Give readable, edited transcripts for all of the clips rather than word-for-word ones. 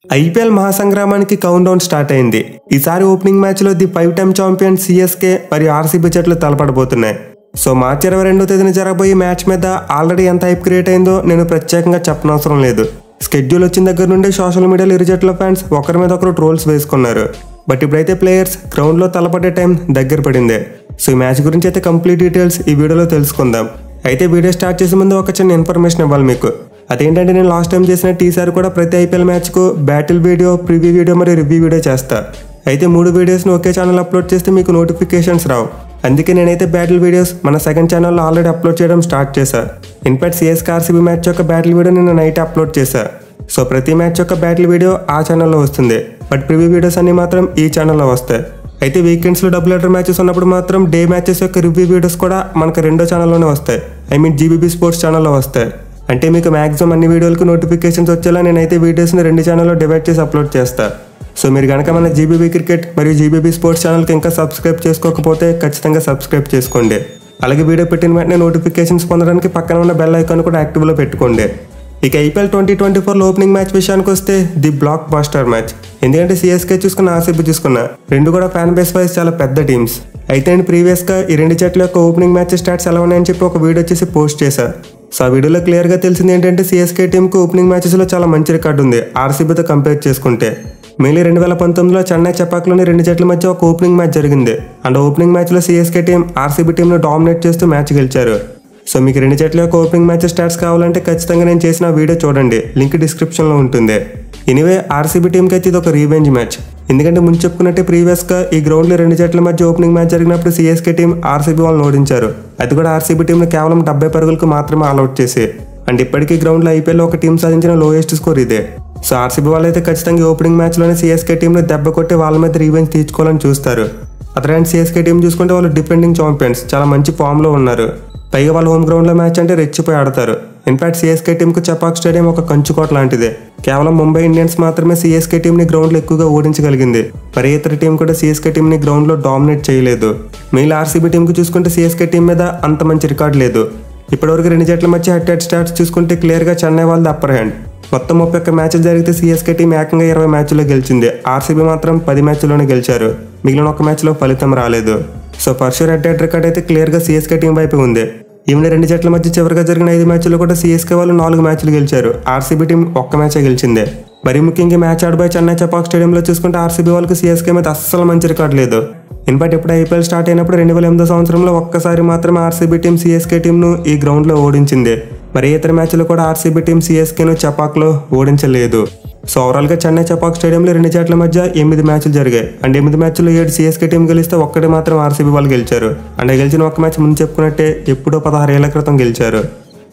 IPL మహాసంగ్రామానికి count down start అయింది. ఈసారి opening మ్యాచ్లో ది 5 టైమ్ ఛాంపియన్ సిఎస్కే మరియు ఆర్సీబీ జట్లు తలపడబోతున్నాయి. సో మార్చి 22వ తేదీన జరగబోయే మ్యాచ్ మీద ఆల్రెడీ ఎంత హైప్ క్రియేట్ అయిందో నేను ప్రత్యేకంగా చెప్పనవసరం లేదు. స్కెడ్యూల్ వచ్చిన దగ్గర నుండి సోషల్ మీడియాలో ఇరు జట్ల ఫ్యాన్స్ ఒకరి మీద ఒకరు ట్రోల్స్ వేసుకున్నారు. బట్ ఇప్పుడైతే ప్లేయర్స్ గ్రౌండ్లో తలపడే టైం దగ్గర పడింది. సో ఈ మ్యాచ్ గురించి అయితే కంప్లీట్ డీటెయిల్స్ ఈ వీడియోలో తెలుసుకుందాం. అయితే వీడియో స్టార్ట్ చేసే ముందు ఒక చిన్న ఇన్ఫర్మేషన్ ఇవ్వాలి మీకు. అదేంటంటే నేను లాస్ట్ టైం చేసినట్టు ఈసారి కూడా ప్రతి ఐపీఎల్ మ్యాచ్కు బ్యాటిల్ వీడియో, ప్రివ్యూ వీడియో మరియు రివ్యూ వీడియో చేస్తా. అయితే 3 వీడియోస్ని ఒకే ఛానల్ అప్లోడ్ చేస్తే మీకు నోటిఫికేషన్స్ రావు. అందుకే నేనైతే బ్యాటిల్ వీడియోస్ మన సెకండ్ ఛానల్లో ఆల్రెడీ అప్లోడ్ చేయడం స్టార్ట్ చేశా. ఇన్ఫాక్ట్ సిఎస్కే ఆర్సీబీ మ్యాచ్ యొక్క బ్యాటిల్ వీడియో నేను నైట్ అప్లోడ్ చేశా. సో ప్రతి మ్యాచ్ యొక్క బ్యాటిల్ వీడియో ఆ ఛానల్లో వస్తుంది. బట్ ప్రివ్యూ వీడియోస్ అన్ని మాత్రం ఈ ఛానల్లో వస్తాయి. అయితే వీకెండ్స్లో డబుల్ హెడర్ మ్యాచెస్ ఉన్నప్పుడు మాత్రం డే మ్యాచెస్ యొక్క రివ్యూ వీడియోస్ కూడా మనకు రెండో ఛానల్లోనే వస్తాయి. జీబీబీ స్పోర్ట్స్ ఛానల్లో వస్తాయి. అంటే మీకు మ్యాక్సిమం అన్ని వీడియోలకు నోటిఫికేషన్స్ వచ్చేలా నేనైతే వీడియోస్ని 2 ఛానల్లో డివైడ్ చేసి అప్లోడ్ చేస్తా. సో మీరు కనుక మన జీబీబీ క్రికెట్ మరియు జీబీబీ స్పోర్ట్స్ ఛానల్కి ఇంకా సబ్స్క్రైబ్ చేసుకోకపోతే ఖచ్చితంగా సబ్స్క్రైబ్ చేసుకోండి. అలాగే వీడియో పెట్టిన వెంటనే నోటిఫికేషన్స్ పొందడానికి పక్కన ఉన్న బెల్ ఐకాన్ కూడా యాక్టివ్లో పెట్టుకోండి. ఇక ఐపీఎల్ 2024 ఓపెనింగ్ మ్యాచ్ విషయానికి వస్తే ది బ్లాక్ బాస్టర్ మ్యాచ్. ఎందుకంటే సిఎస్కే చూసుకున్న, ఆర్సీబీ చూసుకున్న రెండు కూడా ఫ్యాన్ బేస్ వైజ్ చాలా పెద్ద టీమ్స్. అయితే నేను ప్రీవియస్గా ఈ 2 జట్ల యొక్క ఓపెనింగ్ మ్యాచ్ స్టాట్స్ ఎలా ఉన్నాయని చెప్పి ఒక వీడియో చేసి పోస్ట్ చేశా. సో ఆ వీడియోలో క్లియర్గా తెలిసింది ఏంటంటే సిఎస్కే టీంకు ఓపెనింగ్ మ్యాచెస్లో చాలా మంచి రికార్డు ఉంది ఆర్సీబీతో కంపేర్ చేసుకుంటే. మెయిన్లీ 2019లో చెన్నై చెపాక్లోని 2 జట్ల మధ్య ఒక ఓపెనింగ్ మ్యాచ్ జరిగింది. అండ్ ఓపెనింగ్ మ్యాచ్లో సిఎస్కే టీం ఆర్సీబీ టీంను డామినేట్ చేస్తూ మ్యాచ్ గెలిచారు. సో మీకు 2 జట్ల యొక్క ఓపెనింగ్ మ్యాచ్ స్టాట్స్ కావాలంటే ఖచ్చితంగా నేను చేసిన వీడియో చూడండి, లింక్ డిస్క్రిప్షన్లో ఉంటుంది. ఎనీవే ఆర్సీబీ టీంకి అయితే ఇది ఒక రీవెంజ్ మ్యాచ్. ఎందుకంటే ముందు చెప్పుకున్నట్టే ప్రీవియస్గా ఈ గ్రౌండ్లో 2 జట్ల మధ్య ఓపెనింగ్ మ్యాచ్ జరిగినప్పుడు సిఎస్కే టీం ఆర్సీబీ వాళ్ళని ఓడించారు. అది కూడా ఆర్సీబీ టీంను కేవలం 70 పరుగులకు మాత్రమే ఆల్అౌట్ చేసి. అండ్ ఇప్పటికీ గ్రౌండ్లో ఐపీఎల్లో ఒక టీం సాధించిన లోయెస్ట్ స్కోర్ ఇదే. సో ఆర్సీబీ వాళ్ళు అయితే ఖచ్చితంగా ఓపెనింగ్ మ్యాచ్లోనే సిఎస్కే టీంను దెబ్బ కొట్టి వాళ్ళ మీద రీవెంజ్ తీర్చుకోవాలని చూస్తారు. అదే సిఎస్కే టీం చూసుకుంటే వాళ్ళు డిఫెండింగ్ ఛాంపియన్స్, చాలా మంచి ఫామ్లో ఉన్నారు. పైగా వాళ్ళు హోమ్ గ్రౌండ్లో మ్యాచ్ అంటే రెచ్చిపోయి ఆడతారు. ఇన్ఫాక్ట్ సిఎస్కే టీంకు చెపాక్ స్టేడియం ఒక కంచుకోట లాంటిదే. కేవలం ముంబై ఇండియన్స్ మాత్రమే సిఎస్కే టీంని గ్రౌండ్లో ఎక్కువగా ఓడించగలిగింది. మరి ఇతర టీం కూడా సిఎస్కే టీంని గ్రౌండ్లో డామినేట్ చేయలేదు. మెయిన్ ఆర్సీబీ టీంకు చూసుకుంటే సిఎస్కే టీం మీద అంత మంచి రికార్డు లేదు. ఇప్పటివరకు 2 జట్ల మధ్య హెడ్ స్టాట్స్ చూసుకుంటే క్లియర్గా చెన్నై వాళ్ళది అప్పర్ హ్యాండ్. మొత్తం 31 మ్యాచ్లు జరిగితే సిఎస్కే టీం ఏకంగా 20 మ్యాచ్ల్లో గెలిచింది. ఆర్సీబీ మాత్రం 10 మ్యాచ్ల్లోనే గెలిచారు. మిగిలిన 1 మ్యాచ్లో ఫలితం రాలేదు. సో పర్షూర్ హెడ్ రికార్డ్ అయితే క్లియర్గా సిఎస్కే టీం వైపు ఉంది. ఈవెన్ 2 జట్ల మధ్య చివరిగా జరిగిన 5 మ్యాచ్ల్లో కూడా సిఎస్కే వాళ్ళు 4 మ్యాచ్లు గెలిచారు. RCB team 1 మ్యాచే గెలిచిందే. మరి ముఖ్యంగా మ్యాచ్ ఆడబోయే చెన్నై చెపాక్ స్టేడియంలో చూసుకుంటే ఆర్సీబీ వాళ్ళకి సిఎస్కే మీద అస్సలు మంచి రికార్డు లేదు. ఇన్ఫాక్ట్ ఇప్పుడు ఐపీఎల్ స్టార్ట్ అయినప్పుడు 2008 సంవత్సరంలో ఒక్కసారి మాత్రమే ఆర్సీబీ టీం సిఎస్కే టీంను ఈ గ్రౌండ్లో ఓడించింది. మరి ఇతర మ్యాచ్లో కూడా ఆర్సీబీ టీం సిఎస్కేను చెపాక్లో ఓడించలేదు. సో ఓవరాల్గా చెన్నై చెపాక్ స్టేడియంలో 2 జట్ల మధ్య 8 మ్యాచ్లు జరిగాయి. అండ్ 8 మ్యాచ్ల్లో 7 సిఎస్కే టీం గెలిస్తే 1 మాత్రం ఆర్సీబీ వాళ్ళు గెలిచారు. అండ్ గెలిచిన 1 మ్యాచ్ ముందు చెప్పుకున్నట్టే ఎప్పుడో 16 ఏళ్ల క్రితం గెలిచారు.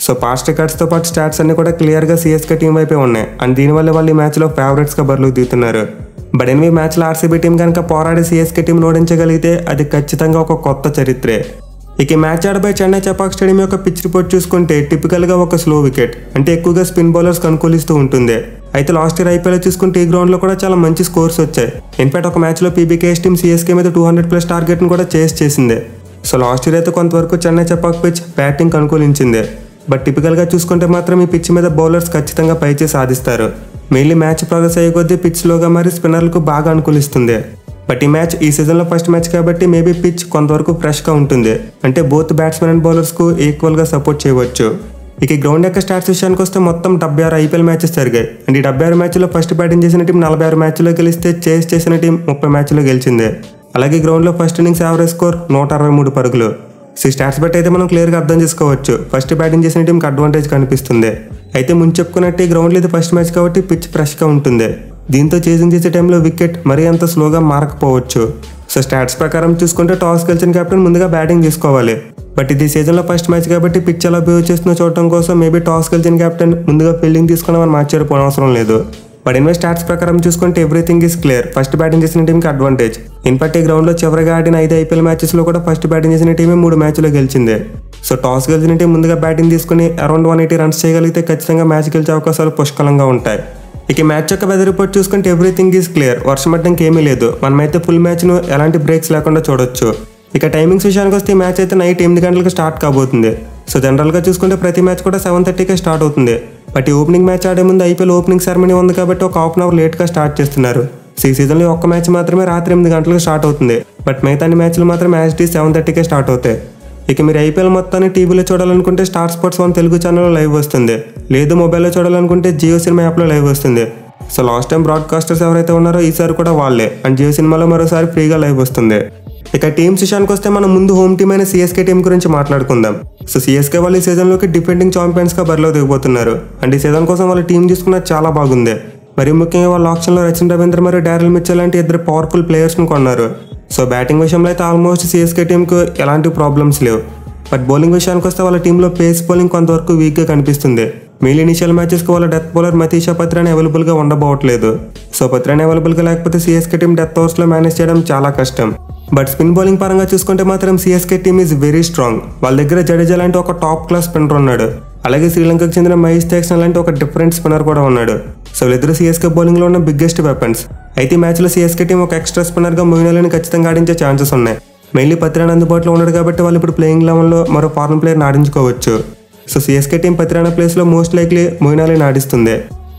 సో పాస్ట్ రికార్డ్స్తో పాటు స్టాట్స్ అన్ని కూడా క్లియర్గా సిఎస్కే టీం వైపే ఉన్నాయి. అండ్ దీనివల్ల వాళ్ళు ఈ మ్యాచ్లో ఫేవరెట్స్గా బరిలోకి దిగుతున్నారు. బట్ ఎనిమిది మ్యాచ్లో ఆర్సీబీ టీం కనుక పోరాడి సిఎస్కే టీం ఓడించగలిగితే అది ఖచ్చితంగా ఒక కొత్త చరిత్రే. ఇక మ్యాచ్ ఆడబోయే చెన్నై చెపాక్ స్టేడియం యొక్క పిచ్ రిపోర్ట్ చూసుకుంటే టిపికల్గా ఒక స్లో వికెట్, అంటే ఎక్కువగా స్పిన్ బౌలర్స్ అనుకూలిస్తూ ఉంటుంది. అయితే లాస్ట్ ఇయర్ ఐపీఎల్ చూసుకుంటే ఈ గ్రౌండ్లో కూడా చాలా మంచి స్కోర్స్ వచ్చాయి. ఇన్ఫాక్ట్ ఒక మ్యాచ్లో పీబీకేఎస్ టీం సిఎస్కే మీద 200+ టార్గెట్ను కూడా చేసింది. సో లాస్ట్ ఇయర్ అయితే కొంతవరకు చెన్నై చెపాక్ పిచ్ బ్యాటింగ్ అనుకూలించింది. బట్ టిపికల్గా చూసుకుంటే మాత్రం ఈ పిచ్ మీద బౌలర్స్ ఖచ్చితంగా పైచేసి సాధిస్తారు. మెయిన్లీ మ్యాచ్ ప్రోగ్రెస్ అయ్యే కొద్దీ పిచ్ స్లోగా మరి స్పిన్నర్లకు బాగా అనుకూలిస్తుంది. బట్ ఈ మ్యాచ్ ఈ సీజన్లో ఫస్ట్ మ్యాచ్ కాబట్టి మేబీ పిచ్ కొంతవరకు ఫ్రెష్గా ఉంటుంది. అంటే బోత్ బ్యాట్స్మెన్ అండ్ బౌలర్స్కు ఈక్వల్గా సపోర్ట్ చేయవచ్చు. ఇక ఈ గ్రౌండ్ యొక్క స్టాట్స్ విషయానికి వస్తే మొత్తం 76 ఐపీఎల్ మ్యాచెస్ జరిగాయి. అండ్ ఈ 76 మ్యాచ్లో ఫస్ట్ బ్యాటింగ్ చేసిన టీం 46 మ్యాచ్లో గెలిస్తే చేస్ చేసిన టీం 30 మ్యాచ్లో గెలిచింది. అలాగే గ్రౌండ్లో ఫస్ట్ ఇన్నింగ్స్ యావరేజ్ స్కోర్ 163 పరుగులు. ఈ స్టాట్స్ బట్టి అయితే మనం క్లియర్గా అర్థం చేసుకోవచ్చు ఫస్ట్ బ్యాటింగ్ చేసిన టీంకి అడ్వాంటేజ్ కనిపిస్తుంది. అయితే ముందు చెప్పుకున్నట్టు ఈ గ్రౌండ్లో ఇది ఫస్ట్ మ్యాచ్ కాబట్టి పిచ్ ఫ్రెష్గా ఉంటుంది. దీంతో చేసింగ్ చేసే టైంలో వికెట్ మరీ అంత స్లోగా మారకపోవచ్చు. సో స్టాట్స్ ప్రకారం చూసుకుంటే టాస్ గెలిచిన కెప్టెన్ ముందుగా బ్యాటింగ్ తీసుకోవాలి. బట్ ఇది సీజన్లో ఫస్ట్ మ్యాచ్ కాబట్టి పిచ్ ఎలా బిహేవ్ చేస్తుందో చూడటం కోసం మేబీ టాస్ గెలిచిన కెప్టెన్ ముందుగా ఫీల్డింగ్ తీసుకున్నామని మార్చేరుకోనవసరం లేదు. బట్ ఇన్వే స్టాట్స్ ప్రకారం చూసుకుంటే everything is clear, first batting చేసిన టీంకి అడ్వాంటేజ్. ఇన్ఫాక్ట్ ఈ గ్రౌండ్లో చివరిగా ఆడిన 5 ఐపీఎల్ మ్యాచెస్లో కూడా ఫస్ట్ బ్యాటింగ్ చేసిన టీమే 3 మ్యాచ్లో గెలిచింది. సో టాస్ గెలిచిన టీం ముందుగా బ్యాటింగ్ తీసుకుని అరౌండ్ 180 రన్స్ చేయగలిగితే ఖచ్చితంగా మ్యాచ్ గెలిచే అవకాశాలు పుష్కలంగా ఉంటాయి. ఇక మ్యాచ్ యొక్క వెదర్ రిపోర్ట్ చూసుకుంటే ఎవ్రీథింగ్ ఈజ్ క్లియర్, వర్షం పడడానికి ఏమీ లేదు. మనమైతే ఫుల్ మ్యాచ్ను ఎలాంటి బ్రేక్స్ లేకుండా చూడొచ్చు. ఇక టైమింగ్స్ విషయానికి వస్తే ఈ మ్యాచ్ అయితే నైట్ 8 గంటలకు స్టార్ట్ కాబోతుంది. సో జనరల్గా చూసుకుంటే ప్రతి మ్యాచ్ కూడా 7:30కే స్టార్ట్ అవుతుంది. బట్ ఈ ఓపెనింగ్ మ్యాచ్ ఆడే ముందు ఐపీఎల్ ఓపెనింగ్ సెరమనీ ఉంది కాబట్టి ఒక హాఫ్ అన్ అవర్ లేట్గా స్టార్ట్ చేస్తున్నారు. ఈ సీజన్లో ఒక్క మ్యాచ్ మాత్రమే రాత్రి 8 గంటలకు స్టార్ట్ అవుతుంది. బట్ మిగతా అన్ని మ్యాచ్లు మాత్రం మ్యాచ్ డే 7:30కే స్టార్ట్ అవుతాయి. ఇక మీరు ఐపీఎల్ మొత్తాన్ని టీవీలో చూడాలనుకుంటే స్టార్ స్పోర్ట్స్ 1 తెలుగు ఛానల్లో లైవ్ వస్తుంది. లేదు మొబైల్లో చూడాలనుకుంటే జియో సినిమా యాప్లో లైవ్ వస్తుంది. సో లాస్ట్ టైం బ్రాడ్కాస్టర్స్ ఎవరైతే ఉన్నారో ఈసారి కూడా వాళ్ళే. అండ్ జియో సినిమాలో మరోసారి ఫ్రీగా లైవ్ వస్తుంది. ఇక టీమ్స్ విషయానికి వస్తే మనం ముందు హోమ్ టీమ్ అయిన సిఎస్కే టీం గురించి మాట్లాడుకుందాం. సో సిఎస్కే వాళ్ళు ఈ సీజన్లోకి డిఫెండింగ్ ఛాంపియన్స్గా బరిలో దిగబోతున్నారు. అండ్ ఈ సీజన్ కోసం వాళ్ళ టీం తీసుకున్నది చాలా బాగుంది. మరి ముఖ్యంగా వాళ్ళ ఆప్షన్లో రచిన్ రవీంద్ర మరియు డారెల్ మిచెల్ లాంటి 2 పవర్ఫుల్ ప్లేయర్స్ని కొన్నారు. సో బ్యాటింగ్ విషయంలో అయితే ఆల్మోస్ట్ సిఎస్కే టీంకు ఎలాంటి ప్రాబ్లమ్స్ లేవు. బట్ బౌలింగ్ విషయానికి వస్తే వాళ్ళ టీంలో పేస్ బౌలింగ్ కొంతవరకు వీక్గా కనిపిస్తుంది. మెయిన్ ఇనిషియల్ మ్యాచెస్కి వాళ్ళ డెత్ బౌలర్ మతీషా పత్రాని అవైలబుల్గా ఉండబోవట్లేదు. సో పత్రాని అవైలబుల్గా లేకపోతే సిఎస్కే టీం డెత్ ఓవర్స్లో మేనేజ్ చేయడం చాలా కష్టం. బట్ స్పిన్ బౌలింగ్ పరంగా చూసుకుంటే మాత్రం CSK team is very strong. వాళ్ళ దగ్గర జడేజా లాంటి ఒక టాప్ క్లాస్ స్పిన్నర్ ఉన్నాడు. అలాగే శ్రీలంకకు చెందిన మహేష్ తీక్షణ లాంటి ఒక డిఫరెంట్ స్పిన్నర్ కూడా ఉన్నాడు. సో వీళ్ళిద్దరు సిఎస్కే బౌలింగ్లో ఉన్న బిగ్గెస్ట్ వెపన్స్. అయితే ఈ మ్యాచ్లో సిఎస్కే టీం ఒక ఎక్స్ట్రా స్పిన్నర్గా మొయిన్ అలీని ఖచ్చితంగా ఆడించే ఛాన్సెస్ ఉన్నాయి. మెయిన్లీ పత్రాని అందుబాటులో ఉన్నాడు కాబట్టి వాళ్ళు ఇప్పుడు ప్లేయింగ్ లెవెన్లో మరో ఫారెన్ ప్లేయర్ని ఆడించుకోవచ్చు. సో సిఎస్కే టీం పత్రాని ప్లేస్లో మోస్ట్ లైక్లీ మొయిన్ అలీని ఆడిస్తుంది.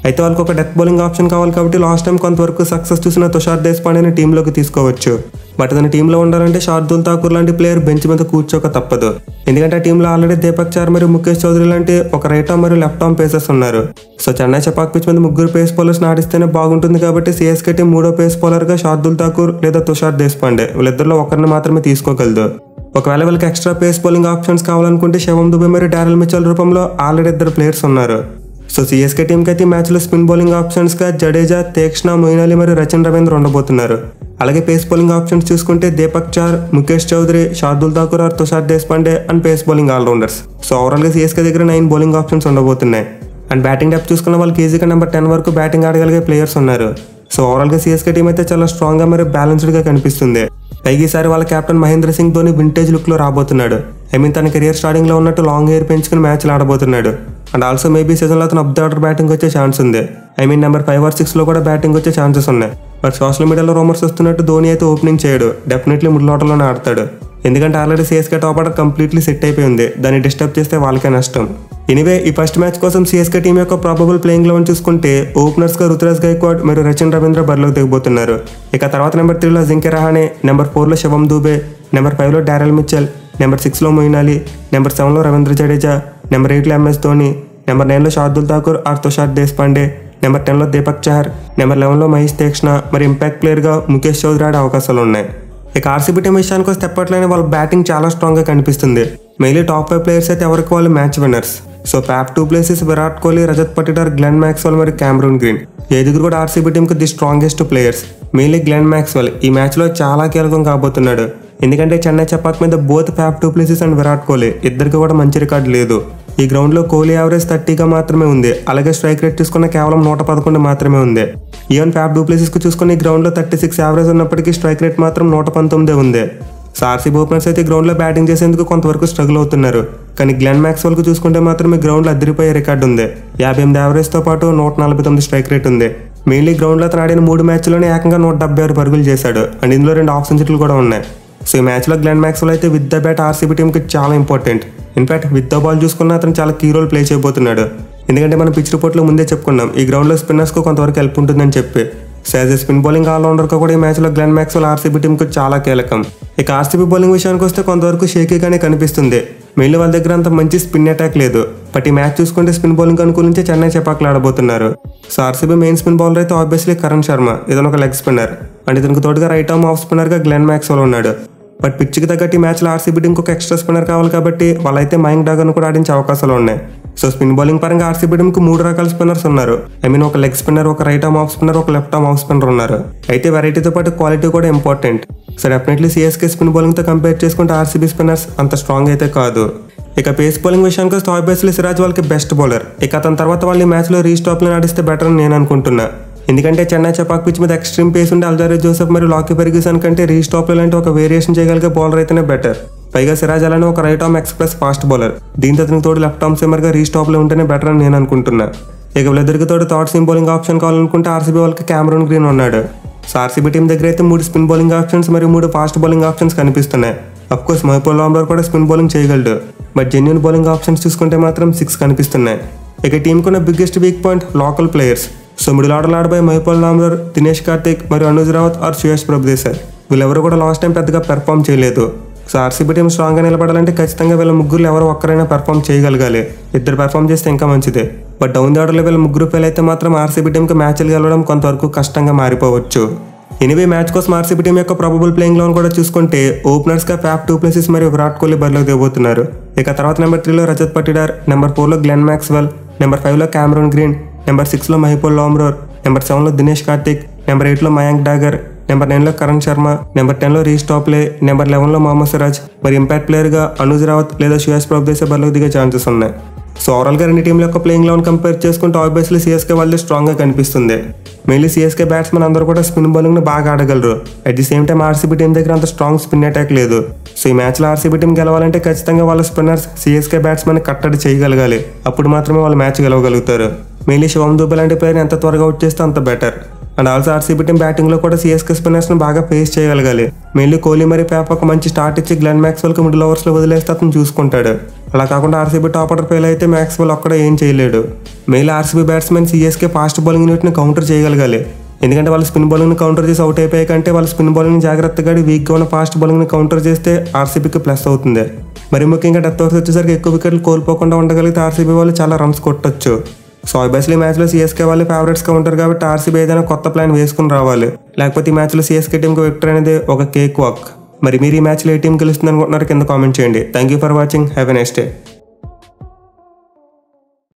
అయితే వాళ్ళకి ఒక డెత్ బౌలింగ్ ఆప్షన్ కావాలి కాబట్టి లాస్ట్ టైం కొంతవరకు సక్సెస్ చూసిన తుషార్ దేశపాండేని టీంలోకి తీసుకోవచ్చు. బట్ అతని టీంలో ఉండాలంటే శార్దుల్ ఠాకూర్ లాంటి ప్లేయర్ బెంచ్ మీద కూర్చోక తప్పదు. ఎందుకంటే ఆ టీంలో ఆల్రెడీ దీపక్ చార్ మరియు ముఖేష్ చౌదరి లాంటి ఒక రైట్ ఆర్మ్ మరియు లెఫ్ట్ ఆర్మ్ పేసర్స్ ఉన్నారు. సో చెన్నై చపాక్ పిచ్ మీద 3 పేస్ బౌలర్స్ ఆడిస్తేనే బాగుంటుంది కాబట్టి సిఎస్కే టీం 3వ పేస్ బౌలర్గా శార్దుల్ ఠాకూర్ లేదా తుషార్ దేశపాండే వీళ్ళిద్దరిలో ఒకరిని మాత్రమే తీసుకోగలదు. ఒకవేళ వీళ్ళకి ఎక్స్ట్రా పేస్ బౌలింగ్ ఆప్షన్స్ కావాలనుకుంటే శివం దుబే మరియు డారెల్ మిచెల్ రూపంలో ఆల్రెడీ 2 ప్లేయర్స్ ఉన్నారు. సో సిఎస్కే టీంకి అయితే ఈ మ్యాచ్లో స్పిన్ బౌలింగ్ ఆప్షన్స్గా జడేజా, తీక్షణ, మొయిన్ అలీ మరియు రచిన్ రవీంద్ర ఉండబోతున్నారు. అలాగే పేస్ బౌలింగ్ ఆప్షన్స్ చూసుకుంటే Deepak Chahar, Mukesh Choudhary, Shardul Thakur or Tushar Deshpande and pace bowling allrounders. So ఓవరాల్గా సిఎస్కే దగ్గర 9 బౌలింగ్ ఆప్షన్స్ ఉండబోతున్నాయి. అండ్ బ్యాటింగ్ డెప్త్ చూసుకున్న వాళ్ళకి ఈజీగా నెంబర్ 10 వరకు బ్యాటింగ్ ఆడగలిగే ప్లేయర్స్ ఉన్నారు. సో ఓవరాల్గా సిఎస్కే టీం అయితే చాలా స్ట్రాంగ్గా మరియు బ్యాలెన్స్డ్గా కనిపిస్తుంది. పైగా ఈసారి వాళ్ళ కెప్టెన్ మహేంద్ర సింగ్ ధోని వింటేజ్ లుక్లో రాబోతున్నాడు. తన కెరియర్ స్టార్టింగ్లో ఉన్నట్టు లాంగ్ హెయిర్ పెంచుకుని మ్యాచ్లు ఆడబోతున్నాడు. అండ్ ఆల్సో మేబీ సీజన్లో అతను అప్ ద ఆర్డర్ బ్యాటింగ్ వచ్చే ఛాన్స్ ఉంది. నెంబర్ 5 or 6లో కూడా బ్యాటింగ్ వచ్చే ఛాన్సెస్ ఉన్నాయి. బట్ సోషల్ మీడియాలో రూమర్స్ వస్తున్నట్టు ధోని అయితే ఓపెనింగ్ చేయడు. డెఫినెట్లీ మిడిల్ ఆర్డర్లోనే ఆడతాడు. ఎందుకంటే already CSK top order completely set అయిపోయింది. దాన్ని డిస్టర్బ్ చేస్తే వాళ్ళకే నష్టం. ఎనీవే ఈ ఫస్ట్ మ్యాచ్ కోసం సిఎస్కే టీం యొక్క ప్రాబబుల్ ప్లేయింగ్ లెవెన్ చూసుకుంటే ఓపెనర్స్గా రుతురాజ్ గైక్వాడ్ మరియు రచిన్ రవీంద్ర బరిలోకి దిగబోతున్నారు. ఇక తర్వాత నెంబర్ 3లో అజింక్య రహానే, నెంబర్ 4లో శివం దుబే, నెంబర్ 5లో డారెల్ మిచెల్, నెంబర్ 6లో మొయిన్ అలీ, నెంబర్ 7లో రవీంద్ర జడేజా, నెంబర్ 8లో ఎంఎస్ ధోని, నెంబర్ 9లో శార్దుల్ ఠాకూర్ ఆర్ తుషార్ దేశపాండే, నెంబర్ 10లో దీపక్ చహర్, నెంబర్ 11లో మహేష్ తీక్షణ మరి ఇంపాక్ట్ ప్లేయర్గా ముఖేష్ చౌదరి ఆడే అవకాశాలు ఉన్నాయి. ఇక ఆర్సీబీ టీం విషయానికి వస్తే ఎప్పట్లోనే వాళ్ళ బ్యాటింగ్ చాలా స్ట్రాంగ్గా కనిపిస్తుంది. మెయిన్లీ టాప్ 5 ప్లేయర్స్ అయితే ఎవరికి వాళ్ళు match winners. So Pap 2 places Virat Kohli, Rajat Patidar, Glenn Maxwell మరియు క్యామరూన్ గ్రీన్. ఏదుగురు కూడా ఆర్సీబీ టీంకి the strongest players. Mainly Glenn Maxwell ఈ మ్యాచ్లో చాలా కీలకం కాబోతున్నాడు. ఎందుకంటే చెన్నై చపాక్ మీద both Pap 2 places and Virat Kohli ఇద్దరికి కూడా మంచి రికార్డు లేదు. ఈ గ్రౌండ్లో కోహ్లీ యావరేజ్ 30గా మాత్రమే ఉంది. అలాగే స్ట్రైక్ రేట్ చూసుకున్న కేవలం 111 మాత్రమే ఉంది. ఈవెన్ ప్యాప్ 2 ప్లేసెస్కి చూసుకుని ఈ గ్రౌండ్లో 36 యావరేజ్ ఉన్నప్పటికీ స్ట్రైక్ రేట్ మాత్రం 119 ఉంది. సో ఆర్సీబీ ఓపెనర్స్ అయితే గ్రౌండ్లో బ్యాటింగ్ చేసేందుకు కొంతవరకు స్ట్రగుల్ అవుతున్నారు. కానీ గ్లెన్ మ్యాక్స్వెల్కి చూసుకుంటే మాత్రం ఈ గ్రౌండ్లో అదిరిపోయే రికార్డు ఉంది. 58 యావరేజ్తో పాటు 149 స్ట్రైక్ రేట్ ఉంది. మెయిన్లీ గ్రౌండ్లో అతను ఆడిన 3 మ్యాచ్లోనే ఏకంగా 176 పరుగులు చేశాడు. అండ్ ఇందులో 2 హాఫ్ సెంచరీలు కూడా ఉన్నాయి. సో ఈ మ్యాచ్లో గ్లెన్ మ్యాక్స్వెల్ అయితే విత్ ద బ్యాట్ ఆర్సీబీ టీంకి చాలా important. In fact with the ball చూసుకున్న అతను చాలా కీ రోల్ ప్లే చేయబోతున్నాడు. ఎందుకంటే మనం పిచ్ రిపోర్ట్లో ముందే చెప్పుకున్నాం ఈ గ్రౌండ్లో స్పిన్నర్స్కు కొంతవరకు హెల్ప్ ఉంటుందని చెప్పి. So as a spin bowling ఆల్రౌండర్గా కూడా ఈ మ్యాచ్లో గ్లెన్ మ్యాక్స్వెల్ ఆర్సీబీ టీంకి చాలా కీలకం. ఇక ఆర్సీబీ బౌలింగ్ విషయానికి వస్తే కొంతవరకు షేకీగానే కనిపిస్తుంది. మెయిన్లీ వాళ్ళ దగ్గర అంత మంచి స్పిన్ అటాక్ లేదు. బట్ ఈ మ్యాచ్ చూసుకుంటే స్పిన్ బౌలింగ్ అనుకూలించే చెన్నై చపాక్లు ఆడబోతున్నారు. So RCB main spin bowler అయితే ఆబ్వియస్లీ కరణ్ శర్మ, ఇతను ఒక లెగ్ స్పిన్నర్. అండ్ ఇతనికి తోడుగా రైట్ ఆర్మ్ ఆఫ్ స్పిన్నర్గా గ్లెన్ మ్యాక్స్వెల్ ఉన్నాడు. బట్ పిచ్కి తగ్గట్టు ఈ మ్యాచ్లో ఆర్సీబీ టీంకి ఒక ఎక్స్ట్రా స్పిన్నర్ కావాలి కాబట్టి వాళ్ళైతే మయాంక్ డాగర్ను కూడా ఆడించే అవకాశాలు ఉన్నాయి. సో స్పిన్ బౌలింగ్ పరంగా ఆర్సీబీ టీంకి 3 రకాల స్పిన్నర్స్ ఉన్నారు. ఒక లెగ్ స్పిన్నర్, ఒక రైట్ ఆర్మ్ ఆఫ్ స్పిన్నర్, ఒక లెఫ్ట్ ఆర్మ్ ఆఫ్ స్పిన్నర్ ఉన్నారు. అయితే వెరైటీతో పాటు క్వాలిటీ కూడా important. So definitely CSK spin బౌలింగ్తో కంపేర్ చేసుకుంటే ఆర్సీబీ స్పిన్నర్స్ అంత స్ట్రాంగ్ అయితే కాదు. ఇక పేస్ బౌలింగ్ విషయానికి వస్తే ఆబ్వియస్లీ సిరాజ్ వాళ్ళకి బెస్ట్ బౌలర్. ఇక అతని తర్వాత వాళ్ళు ఈ మ్యాచ్లో రీస్టాప్లో ఆడిస్తే బెటర్ అని నేను అనుకుంటున్నా. ఎందుకంటే చెన్నై చపాక్ పిచ్ మీద ఎక్స్ట్రీమ్ పేస్ ఉండే అల్జారీ జోసెఫ్ మరియు లాకీ ఫెర్గ్యూసన్ కంటే రీస్టాప్లో లాంటి ఒక వేరియేషన్ చేయగలిగే బౌలర్ అయితేనే బెటర్. పైగా సిరాజ్ అలానే ఒక right arm express fast bowler. దీంతో అతనికి తోడు లెఫ్ట్ ఆర్మ్ సిమ్మర్గా రీస్టాప్లో ఉంటేనే బెటర్ అని నేను అనుకుంటున్నా. ఇక వీళ్ళిద్దరికి తోడు థర్డ్ సీమ్ బౌలింగ్ ఆప్షన్ కావాలనుకుంటే ఆర్సీబీ వాళ్ళకి క్యామరూన్ గ్రీన్ ఉన్నాడు. సో ఆర్సీబీ టీం దగ్గర అయితే 3 స్పిన్ బౌలింగ్ ఆప్షన్స్ మరియు 3 ఫాస్ట్ బౌలింగ్ ఆప్షన్స్ కనిపిస్తున్నాయి. అఫ్ కోర్స్ మహబూబ్ ఆమ్రార్ కూడా స్పిన్ బౌలింగ్ చేయగలడు. బట్ జెన్యూన్ బౌలింగ్ ఆప్షన్స్ చూసుకుంటే మాత్రం 6 కనిపిస్తున్నాయి. ఇక టీంకున్న biggest weak point local players. So middle order ఆడబోయే మహిపాల్ నామ్దర్, దినేష్ కార్తిక్ మరియు అనుజ్ రావత్ ఆర్ శ్రేయస్ ప్రభుదేశాయ్ వీళ్ళెవరు కూడా లాస్ట్ టైం పెద్దగా పెర్ఫామ్ చేయలేదు. సో ఆర్సీబీ టీం స్ట్రాంగ్గా నిలబడాలంటే ఖచ్చితంగా వీళ్ళ ముగ్గురు ఎవరో ఒక్కరైనా పెర్ఫామ్ చేయగలగాలి. ఇద్దరు పెర్ఫామ్ చేస్తే ఇంకా మంచిదే. బట్ డౌన్ ది ఆర్డర్లో వీళ్ళ ముగ్గురు ఫెయిల్ అయితే మాత్రం ఆర్సీబీ టీంకి మ్యాచ్లు గెలవడం కొంతవరకు కష్టంగా మారిపోవచ్చు. ఎనివే మ్యాచ్ కోసం ఆర్సీబీ టీం యొక్క ప్రాబబుల్ ప్లేయింగ్ లెవెన్ కూడా చూసుకుంటే ఓపెనర్స్గా ఫ్యాఫ్ డూ ప్లెసిస్ మరియు విరాట్ కోహ్లీ బరిలోకి దిగబోతున్నారు. ఇక తర్వాత నెంబర్ 3లో రజత్ పటిదార్, నెంబర్ 4లో గ్లెన్ మ్యాక్స్వెల్, నెంబర్ 5లో క్యామరూన్ గ్రీన్, నెంబర్ 6లో మహిపాల్ నామ్దర్, నెంబర్ 7లో దినేష్ కార్తిక్, నెంబర్ 8లో మయాంక్ డాగర్, నెంబర్ 9లో కరణ్ శర్మ, నెంబర్ 10లో రీస్ టాప్లే, నెంబర్ 11లో మొహమ్మద్ సిరాజ్ మరి ఇంపాక్ట్ ప్లేయర్గా అనుజ్ రావత్ లేదా శ్రేయస్ ప్రభుదేశాయ్ బరిలోకి దిగే ఛాన్సెస్ ఉన్నాయి. సో ఓవరాల్గా రెండు టీంల యొక్క ప్లేయింగ్ లెవెన్ కంపేర్ చేసుకుంటే ఆబ్వియస్లీ సిఎస్కే వాళ్ళే స్ట్రాంగ్గా కనిపిస్తుంది. మెయిన్లీ సిఎస్కే బ్యాట్స్మెన్ అందరూ కూడా స్పిన్ బౌలింగ్ని బాగా ఆడగలరు. At the same time RCB team దగ్గర అంత స్ట్రాంగ్ స్పిన్ అటాక్ లేదు. సో ఈ మ్యాచ్లో ఆర్సీబీ టీం గెలవాలంటే ఖచ్చితంగా వాళ్ళ స్పిన్నర్స్ సిఎస్కే బ్యాట్స్మెన్ కట్టడి చేయగలగాలి. అప్పుడు మాత్రమే వాళ్ళు మ్యాచ్ గెలవగలుగుతారు. మెయిన్లీ శివం దూబే లాంటి ప్లేయర్ ఎంత త్వరగా అవుట్ చేస్తే అంత better. And also RCB team బ్యాటింగ్లో కూడా సిఎస్కే స్పిన్నర్స్ని బాగా ఫేస్ చేయగలగాలి. మెయిన్లీ కోహ్లీ మరియు ప్యాప్ ఒక మంచి స్టార్ట్ ఇచ్చి గ్లెన్ మ్యాక్స్వెల్కి మిడిల్ ఓవర్స్లో వదిలేస్తే అతను చూసుకుంటాడు. అలా కాకుండా ఆర్సీబీ టాప్ ఆర్డర్ ఫెయిల్ అయితే మ్యాక్స్వెల్ ఒక్కడ ఏం చేయలేడు. Mainly RCB batsmen CSK fast bowling యూనిట్ని కౌంటర్ చేయగలగాలి. ఎందుకంటే వాళ్ళు స్పిన్ బౌలింగ్ని కౌంటర్ చేసి అవుట్ అయిపోయాయి కంటే వాళ్ళు స్పిన్ బౌలింగ్ జాగ్రత్తగా వీక్గా ఉన్న ఫాస్ట్ బౌలింగ్ని కౌంటర్ చేస్తే ఆర్సీబీకి ప్లస్ అవుతుంది. మరి ముఖ్యంగా డెత్ ఓవర్స్ వచ్చేసరికి ఎక్కువ వికెట్లు కోల్పోకుండా ఉండగలిగితే ఆర్సీబీ వాళ్ళు చాలా రన్స్ కొట్టొచ్చు. సో ఆబ్వియస్లీ మ్యాచ్లో సిఎస్కే వాళ్ళు ఫేవరెట్స్గా ఉంటారు కాబట్టి ఆర్సీబీ ఏదైనా కొత్త ప్లాన్ వేసుకుని రావాలి. లేకపోతే ఈ మ్యాచ్లో సిఎస్కే టీంకి విక్టరీ అనేది ఒక కేక్ వాక్. మరి మీరు ఈ మ్యాచ్లో ఏ టీం గెలుస్తుంది అనుకుంటున్నారు కింద కామెంట్ చేయండి. Thank you for watching. Have a nice day.